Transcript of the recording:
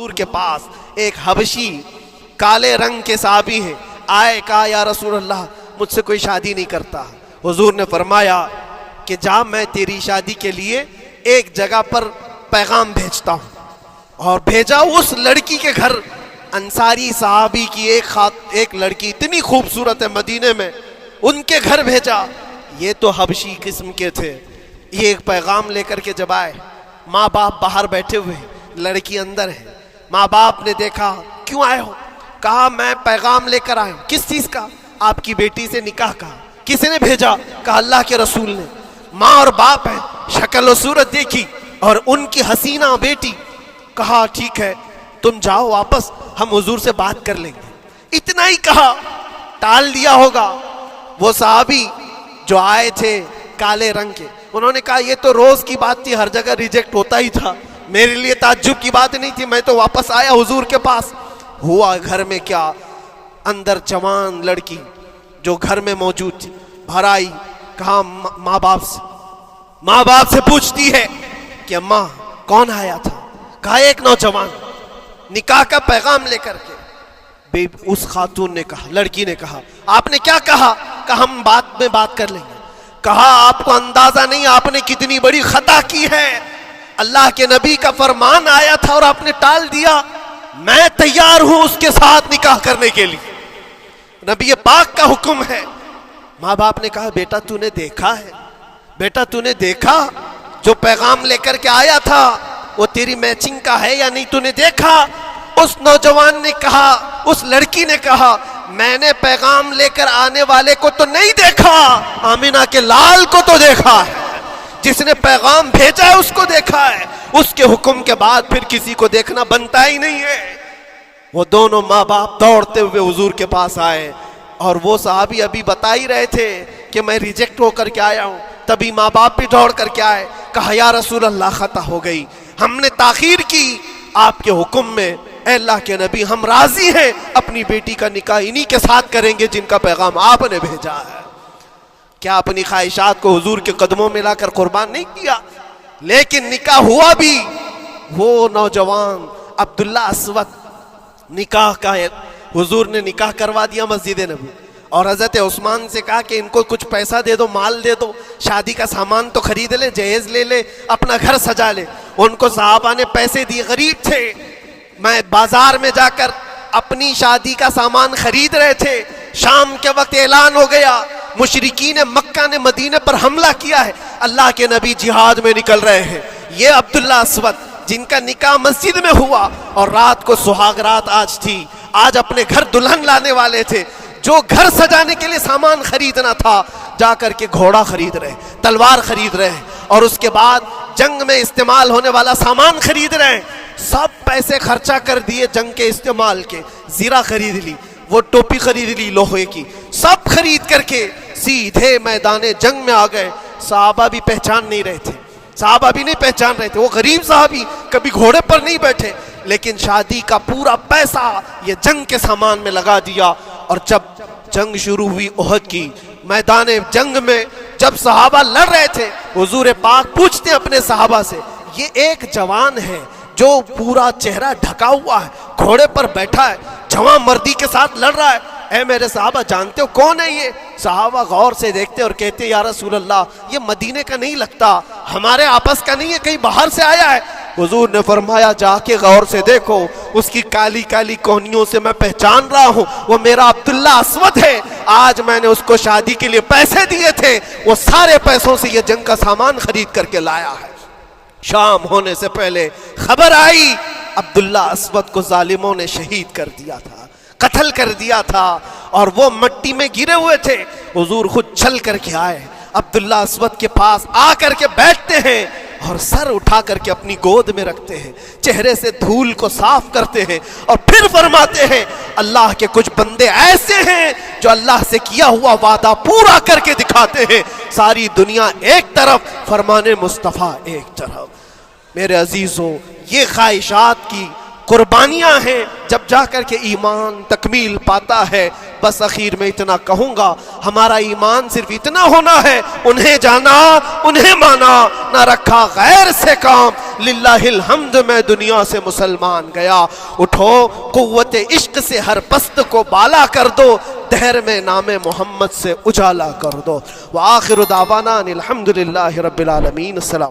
حضور کے پاس ایک حبشی کالے رنگ کے صحابی ہیں، آئے کہا یا رسول اللہ مجھ سے کوئی شادی نہیں کرتا۔ حضور نے فرمایا کہ جا میں تیری شادی کے لیے ایک جگہ پر پیغام بھیجتا ہوں، اور بھیجا اس لڑکی کے گھر۔ انصاری صحابی کی ایک لڑکی اتنی خوبصورت ہے مدینے میں، ان کے گھر بھیجا۔ یہ تو حبشی قسم کے تھے، یہ ایک پیغام لے کر کے جب آئے، ماں باپ باہر بیٹھے ہوئے ہیں، لڑکی اندر ہے۔ ماں باپ نے دیکھا کیوں آئے ہو؟ کہا میں پیغام لے کر آیا ہوں۔ کس چیز کا؟ آپ کی بیٹی سے نکاح کا۔ کس نے بھیجا؟ کہا اللہ کے رسول نے۔ ماں اور باپ ہیں، شکل و صورت دیکھی اور ان کی حسینہ بیٹی۔ کہا ٹھیک ہے تم جاؤ واپس، ہم حضور سے بات کر لیں گے۔ اتنا ہی کہا، ٹال دیا ہوگا۔ وہ صحابی جو آئے تھے کالے رنگ کے، انہوں نے کہا یہ تو روز کی بات تھی، ہر جگہ ریجیکٹ ہوتا ہی تھا، میرے لیے تعجب کی بات نہیں تھی، میں تو واپس آیا حضور کے پاس۔ ہوا گھر میں کیا، اندر جوان لڑکی جو گھر میں موجود تھی بھر آئی۔ کہا ماں باپ سے پوچھتی ہے کہ اماں کون آیا تھا؟ کہا ایک نوجوان نکاح کا پیغام لے کر کے۔ اس خاتون نے کہا، لڑکی نے کہا آپ نے کیا کہا؟ کہا ہم بعد میں بات کر لیں گے۔ کہا آپ کو اندازہ نہیں آپ نے کتنی بڑی خطا کی ہے، اللہ کے نبی کا فرمان آیا تھا اور آپ نے ٹال دیا، میں تیار ہوں اس کے ساتھ نکاح کرنے کے لیے، نبی پاک کا حکم ہے۔ ماں باپ نے کہا بیٹا تو نے دیکھا ہے، بیٹا تو نے دیکھا جو پیغام لے کر کے آیا تھا وہ تیری میچنگ کا ہے یا نہیں؟ تو نے دیکھا؟ اس نوجوان نے کہا، اس لڑکی نے کہا میں نے پیغام لے کر آنے والے کو تو نہیں دیکھا، آمینہ کے لال کو تو دیکھا ہے، جس نے پیغام بھیجا ہے اس کو دیکھا ہے، اس کے حکم کے بعد پھر کسی کو دیکھنا بنتا ہی نہیں ہے۔ وہ دونوں ماں باپ دوڑتے ہوئے حضور کے پاس آئے، اور وہ صحابی ابھی بتا ہی رہے تھے کہ میں ریجیکٹ ہو کر کے آیا ہوں، تبھی ماں باپ بھی دوڑ کر کے آئے۔ کہا یا رسول اللہ خطا ہو گئی، ہم نے تاخیر کی، آپ کے حکم میں اے اللہ کے نبی ہم راضی ہیں، اپنی بیٹی کا نکاح انہی کے ساتھ کریں گے جن کا پیغام آپ نے بھیجا ہے۔ کیا اپنی خواہشات کو حضور کے قدموں میں لا کر قربان نہیں کیا؟ لیکن نکاح ہوا بھی۔ وہ نوجوان عبداللہ اسود نکاح کا ہے، حضور نے نکاح کروا دیا مسجد نبی، اور حضرت عثمان سے کہا کہ ان کو کچھ پیسہ دے دو، مال دے دو، شادی کا سامان تو خرید لے، جہیز لے لے، اپنا گھر سجا لے۔ ان کو صحابہ نے پیسے دیے، غریب تھے، میں بازار میں جا کر اپنی شادی کا سامان خرید رہے تھے، شام کے وقت اعلان ہو گیا مشرکین مکہ نے مدینے پر حملہ کیا ہے، اللہ کے نبی جہاد میں نکل رہے ہیں۔ یہ عبداللہ اسود جن کا نکاح مسجد میں ہوا اور رات کو سہاگ رات آج تھی، آج اپنے گھر دلہن لانے والے تھے، جو گھر سجانے کے لیے سامان خریدنا تھا جا کر کے گھوڑا خرید رہے، تلوار خرید رہے، اور اس کے بعد جنگ میں استعمال ہونے والا سامان خرید رہے ہیں۔ سب پیسے خرچہ کر دیے جنگ کے استعمال کے، زیرہ خرید لی، وہ ٹوپی خرید لی لوہے کی، سب خرید کر کے سیدھے میدان جنگ میں آ گئے۔ صحابہ بھی پہچان نہیں رہے تھے، صحابہ بھی نہیں پہچان رہے تھے، وہ غریب صحابی کبھی گھوڑے پر نہیں بیٹھے، لیکن شادی کا پورا پیسہ یہ جنگ کے سامان میں لگا دیا۔ اور جب جنگ شروع ہوئی احد کی، میدان جنگ میں جب صحابہ لڑ رہے تھے، حضور پاک پوچھتے ہیں اپنے صحابہ سے، یہ ایک جوان ہے جو پورا چہرہ ڈھکا ہوا ہے، گھوڑے پر بیٹھا ہے، جوان مردی کے ساتھ لڑ رہا ہے، اے میرے صحابہ جانتے ہو کون ہے یہ؟ صحابہ غور سے دیکھتے اور کہتے یا رسول اللہ یہ مدینے کا نہیں لگتا، ہمارے آپس کا نہیں ہے، کہیں باہر سے آیا ہے۔ حضور نے فرمایا جا کے غور سے دیکھو، اس کی کالی کالی کونیوں سے میں پہچان رہا ہوں، وہ میرا عبداللہ اسود ہے، آج میں نے اس کو شادی کے لیے پیسے دیے تھے، وہ سارے پیسوں سے یہ جنگ کا سامان خرید کر کے لایا ہے۔ شام ہونے سے پہلے خبر آئی عبداللہ اسود کو ظالموں نے شہید کر دیا تھا، قتل کر دیا تھا، اور وہ مٹی میں گرے ہوئے تھے۔ حضور خود چل کر کے آئے، عبداللہ اسود کے پاس آ کر کے بیٹھتے ہیں اور سر اٹھا کر کے اپنی گود میں رکھتے ہیں، چہرے سے دھول کو صاف کرتے ہیں، اور پھر فرماتے ہیں اللہ کے کچھ بندے ایسے ہیں جو اللہ سے کیا ہوا وعدہ پورا کر کے دکھاتے ہیں، ساری دنیا ایک طرف، فرمان مصطفیٰ ایک طرف۔ میرے عزیزوں یہ خواہشات کی قربانیاں ہیں، جب جا کر کے ایمان تکمیل پاتا ہے بس اخیر میں اتنا کہوں گا، ہمارا ایمان صرف اتنا ہونا ہے، انہیں جانا انہیں مانا، نہ رکھا غیر سے کام، للہ الحمد میں دنیا سے مسلمان گیا۔ اٹھو قوت عشق سے ہر پست کو بالا کر دو، دہر میں نام محمد سے اجالا کر دو۔ وآخر دعوانا ان الحمد للہ رب العالمین۔ السلام۔